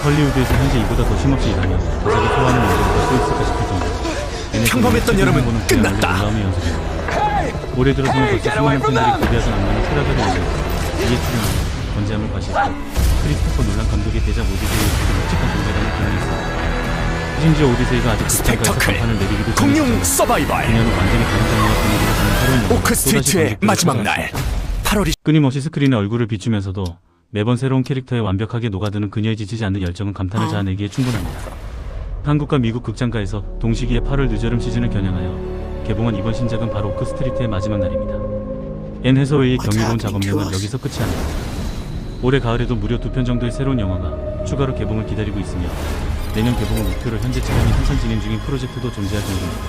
헐리우드에서 현재 이보다 더 쉼없이 일하며 가사를 소화하는 연기가 또 있을까 싶을 정도로 평범했던 여름은 끝났다. 놀라움의 연속입니다. 올해 들어서는 벌써 수많은 팬들이 기대하던 악마는 프라다를 연기, 이에 출연하는 권재함을 과시했고 크리스토퍼 놀란 감독의 대작 오디세이의 묵직한 존재감을 기능했습니다. 심지어 오디세이가 아직 극장가에서 간판을 내리기도 공룡 서바이벌. 그녀는 완전히 다른 장르의 분위기를 담은 새로운 영화로 오크 스트리트의 마지막 날 8월이 끊임없이 스크린에 얼굴을 비추면서도 매번 새로운 캐릭터에 완벽하게 녹아드는 그녀의 지치지 않는 열정은 감탄을 자아내기에 충분합니다. 한국과 미국 극장가에서 동시기에 8월 늦여름 시즌을 겨냥하여 개봉한 이번 신작은 바로 오크 스트리트의 마지막 날입니다. 앤 해서웨이의 경이로운 작업력은 여기서 끝이 아닙니다. 올해 가을에도 무려 2편 정도의 새로운 영화가 추가로 개봉을 기다리고 있으며 내년 개봉을 목표로 현재 촬영이 한참 진행 중인 프로젝트도 존재할 정도입니다.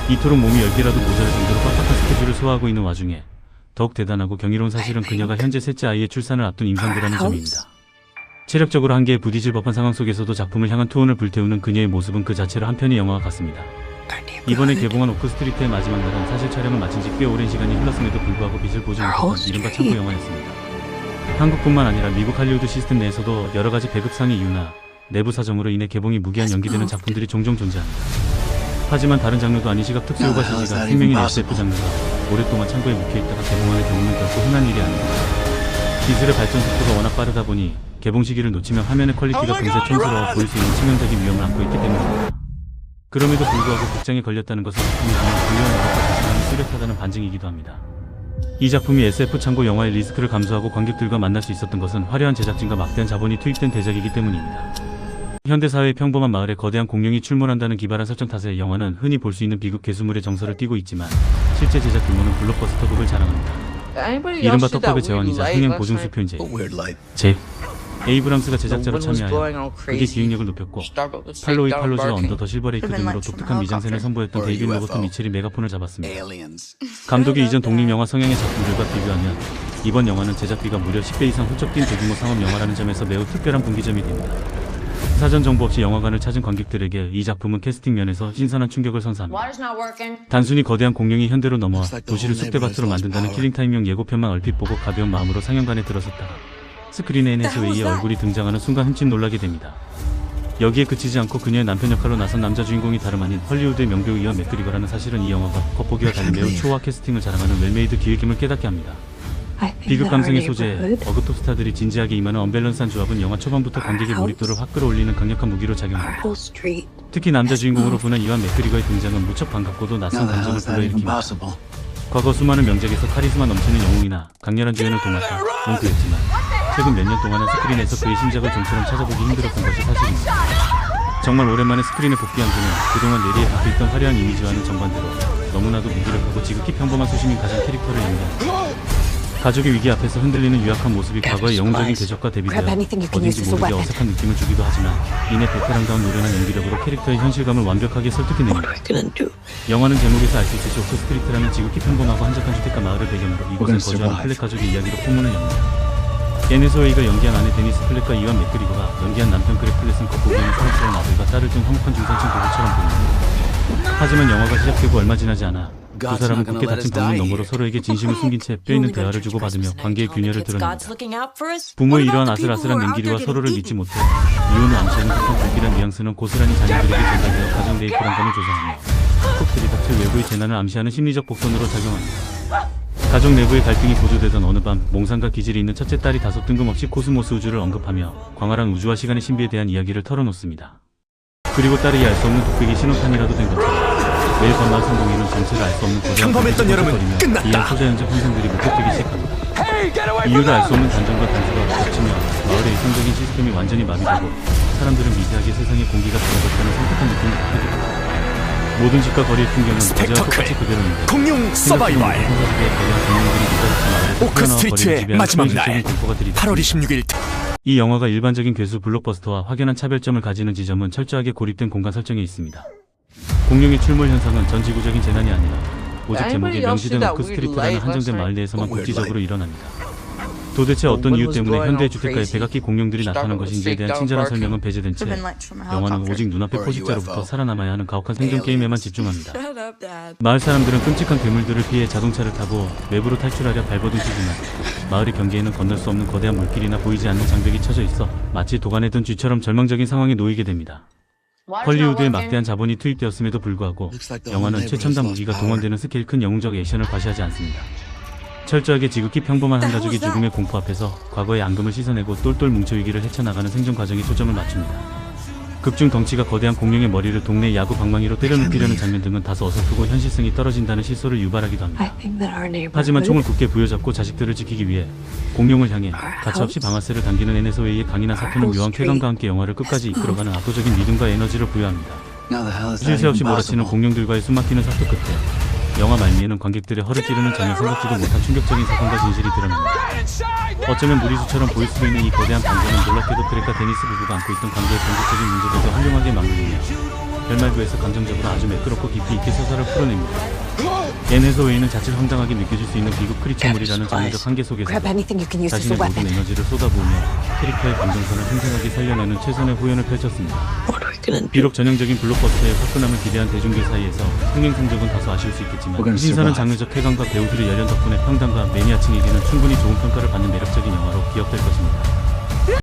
이토록 몸이 10개라도 모자랄 정도로 빡빡한 스케줄을 소화하고 있는 와중에 더욱 대단하고 경이로운 사실은 그녀가 현재 셋째 아이의 출산을 앞둔 임산부라는 점입니다. 체력적으로 한계에 부딪힐 법한 상황 속에서도 작품을 향한 투혼을 불태우는 그녀의 모습은 그 자체로 한 편의 영화와 같습니다. 이번에 개봉한 오크 스트리트의 마지막 날은 사실 촬영을 마친 지 꽤 오랜 시간이 흘렀음에도 불구하고 빛을 보지 못했던 이른바 참고 영화였습니다. 한국뿐만 아니라 미국 할리우드 시스템 내에서도 여러가지 배급상의 이유나 내부 사정으로 인해 개봉이 무기한 연기되는 작품들이 종종 존재합니다. 하지만 다른 장르도 아닌 시각 특수효과 CG가 생명인 SF 장르가 오랫동안 창고에 묵혀있다가 개봉하는 경우는 결코 흔한 일이 아닙니다. 기술의 발전 속도가 워낙 빠르다 보니 개봉 시기를 놓치면 화면의 퀄리티가 금세 촌스러워 보일 수 있는 치명적인 위험을 안고 있기 때문입니다. 그럼에도 불구하고 극장에 걸렸다는 것은 작품이 정말 훌륭한 영화과 자신감이 뚜렷하다는 반증이기도 합니다. 이 작품이 SF 창고 영화의 리스크를 감수하고 관객들과 만날 수 있었던 것은 화려한 제작진과 막대한 자본이 투입된 대작이기 때문입니다. 현대사회의 평범한 마을에 거대한 공룡이 출몰한다는 기발한 설정 탓에 영화는 흔히 볼 수 있는 비극 괴수물의 정서를 띠고 있지만 실제 제작 규모는 블록버스터급을 자랑합니다. 이른바 떡밥의 제왕이자 흥행 보증 수표인 제 에이브람스가 제작자로 참여하여 극의 기획력을 높였고 팔로이 팔로즈와 언더 더 실버레이크 등으로 독특한 미장센을 선보였던 데이빗 로버트 미첼이 메가폰을 잡았습니다. 감독이 이전 독립영화 성향의 작품들과 비교하면 이번 영화는 제작비가 무려 10배 이상 훌쩍 뛴 대규모 상업 영화라는 점에서 매우 특별한 분기점이 됩니다. 사전 정보 없이 영화관을 찾은 관객들에게 이 작품은 캐스팅 면에서 신선한 충격을 선사합니다. 단순히 거대한 공룡이 현대로 넘어와 도시를 쑥대밭으로 만든다는 킬링타임용 예고편만 얼핏 보고 가벼운 마음으로 상영관에 들어섰다가 스크린에 앤 해서웨이의 얼굴이 등장하는 순간 흠칫 놀라게 됩니다. 여기에 그치지 않고 그녀의 남편 역할로 나선 남자 주인공이 다름 아닌 헐리우드의 명배우 이완 맥그리거라는 사실은 이 영화가 겉보기와 달리 매우 초호화 캐스팅을 자랑하는 웰메이드 기획임을 깨닫게 합니다. 비극 감성의 소재에 어그톱 스타들이 진지하게 임하는 언밸런스한 조합은 영화 초반부터 관객의 몰입도를 확 끌어올리는 강력한 무기로 작용합니다. 특히 남자 주인공으로 분한 이완 맥그리거의 등장은 무척 반갑고도 낯선 감정을 불러일으킵니다. 과거 수많은 명작에서 카리스마 넘치는 영웅이나 강렬한 주연을 도맡아 웅크했지만 최근 몇 년 동안은 스크린에서 그의 신작을 좀처럼 찾아보기 힘들었던 것이 사실입니다. 정말 오랜만에 스크린에 복귀한 그는 그동안 내리에 박혀있던 화려한 이미지와는 정반대로 너무나도 무기력하고 지극히 평범한 소시민 가장 캐릭터를 연기합니다. 가족의 위기 앞에서 흔들리는 유약한 모습이 과거의 영웅적인 궤적과 대비되어 어딘지 모르게 어색한 느낌을 주기도 하지만 이내 베테랑다운 노련한 연기력으로 캐릭터의 현실감을 완벽하게 설득해냅니다. 영화는 제목에서 알 수 있듯이 오크 스트리트라는 지극히 평범하고 한적한 주택가 마을을 배경으로 이곳에 거주하는 플렉 가족의 이야기로 포문을 엽니다. 앤 해서웨이가 연기한 아내 데니스 플랫과 이완 맥그리거가 연기한 남편 그렉 플랫은 겉보기에는 사랑스러운 아들과 딸을 둔 화목한 중산층 부부처럼 보입니다. 하지만 영화가 시작되고 얼마 지나지 않아 두 사람은 굳게 닫힌 방문 너머로 서로에게 진심을 숨긴 채 뼈있는 대화를 주고받으며 관계의 균열을 드러냅니다. 부모의 이러한 아슬아슬한 냉기류와 서로를 믿지 못해 이혼을 암시하는 듯한 불길한 뉘앙스는 고스란히 자녀들에게 전달되어 가정 내의 불안감을 조성하며 속 들이닥칠 외부의 재난을 암시하는 심리적 복선으로 작용합니다. 가족 내부의 갈등이 고조되던 어느 밤 몽상과 기질이 있는 첫째 딸이 다소 뜬금없이 코스모스 우주를 언급하며 광활한 우주와 시간의 신비에 대한 이야기를 털어놓습니다. 그리고 딸이 알 수 없는 독백이 신호탄이라도 된 것처럼 매일 밤마을 성공인은 정체를 알 수 없는 거대한 평범했던 여름은 끝났다. 이한 소자연적 현상들이 목격되기 시작합니다. 이유를 알 수 없는 단정과 단서가 겹치며 마을의 이성적인 시스템이 완전히 마비되고 사람들은 미세하게 세상의 공기가 달라졌다는 섬뜩한 느낌을 받게 됩니다. 모든 집과 거리의 풍경은 어제와 똑같이 그대로인데 공룡 서바이벌 오크 스트리트의 마지막 날 8월 26일 이 영화가 일반적인 괴수 블록버스터와 확연한 차별점을 가지는 지점은 철저하게 고립된 공간 설정에 있습니다. 공룡의 출몰 현상은 전 지구적인 재난이 아니라 오직 제목에 명시된 오크 스트리트라는 한정된 마을 내에서만 국지적으로 일어납니다. 도대체 어떤 이유 때문에 현대 주택가에 백악기 공룡들이 나타난 것인지에 대한 친절한 설명은 배제된 채 영화는 오직 눈앞의 포식자로부터 살아남아야 하는 가혹한 생존 게임에만 집중합니다. 마을 사람들은 끔찍한 괴물들을 피해 자동차를 타고 외부로 탈출하려 발버둥치지만 마을의 경계에는 건널 수 없는 거대한 물길이나 보이지 않는 장벽이 쳐져 있어 마치 도간에 든 쥐처럼 절망적인 상황에 놓이게 됩니다. 헐리우드에 막대한 자본이 투입되었음에도 불구하고 영화는 최첨단 무기가 동원되는 스케일 큰 영웅적 액션을 과시하지 않습니다. 철저하게 지극히 평범한 한 가족이 죽음의 공포 앞에서 과거의 앙금을 씻어내고 똘똘 뭉쳐 위기를 헤쳐나가는 생존 과정에 초점을 맞춥니다. 극중 덩치가 거대한 공룡의 머리를 동네 야구 방망이로 때려눕히려는 장면 등은 다소 어설프고 현실성이 떨어진다는 실소를 유발하기도 합니다. 하지만 총을 굳게 부여잡고 자식들을 지키기 위해 공룡을 향해 가차없이 방아쇠를 당기는 애네소웨이의 강인한 사투는 묘한 쾌감과 함께 영화를 끝까지 이끌어가는 압도적인 믿음과 에너지를 부여합니다. 쉴 새 없이 몰아치는 공룡들과의 숨막히는 사투 끝에 영화 말미에는 관객들의 허를 찌르는 전혀 생각지도 못한 충격적인 사건과 진실이 드러납니다. 어쩌면 무리수처럼 보일 수도 있는 이 거대한 반전은 놀랍게도 그렉과 데니스 부부가 안고 있던 관계의 본질적인 문제들도 훌륭하게 맞물리며 결말부에서 감정적으로 아주 매끄럽고 깊이 있게 서사를 풀어냅니다. 애네소웨이는 자칫 황당하게 느껴질 수 있는 비극 크리처물이라는 장르적 한계 속에서 자신의 모든 에너지를 쏟아부으며 캐릭터의 감정선을 생생하게 살려내는 최선의 호연을 펼쳤습니다. 비록 전형적인 블록버스터의 화끈함을 기대한 대중들 사이에서 흥행 성적은 다소 아쉬울 수 있겠지만 신선한 장르적 쾌감과 배우들의 열연 덕분에 평단과 매니아층에게는 충분히 좋은 평가를 받는 매력적인 영화로 기억될 것입니다.